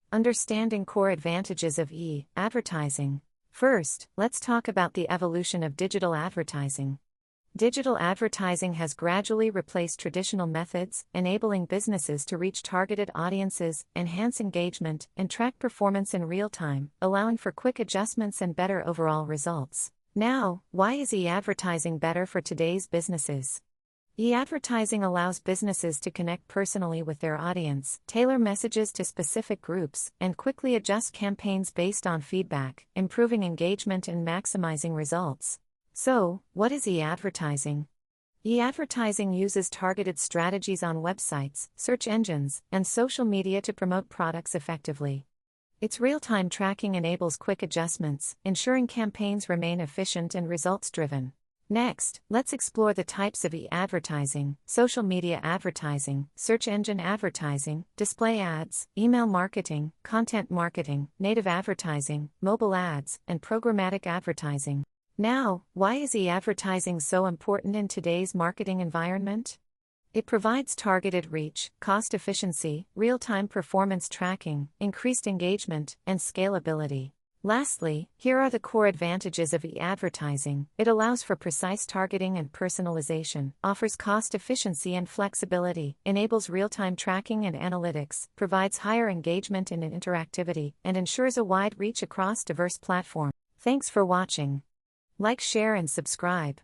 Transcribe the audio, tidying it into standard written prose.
Understanding core advantages of e-advertising. First, let's talk about the evolution of digital advertising. Digital advertising has gradually replaced traditional methods, enabling businesses to reach targeted audiences, enhance engagement, and track performance in real time, allowing for quick adjustments and better overall results. Now, why is e-advertising better for today's businesses? E-advertising allows businesses to connect personally with their audience, tailor messages to specific groups, and quickly adjust campaigns based on feedback, improving engagement and maximizing results. So, what is e-advertising? E-advertising uses targeted strategies on websites, search engines, and social media to promote products effectively. Its real-time tracking enables quick adjustments, ensuring campaigns remain efficient and results-driven. Next, let's explore the types of e-advertising: social media advertising, search engine advertising, display ads, email marketing, content marketing, native advertising, mobile ads, and programmatic advertising. Now, why is e-advertising so important in today's marketing environment? It provides targeted reach, cost efficiency, real-time performance tracking, increased engagement, and scalability. Lastly, here are the core advantages of e-advertising. It allows for precise targeting and personalization, offers cost efficiency and flexibility, enables real-time tracking and analytics, provides higher engagement and interactivity, and ensures a wide reach across diverse platforms. Thanks for watching. Like, share, and subscribe.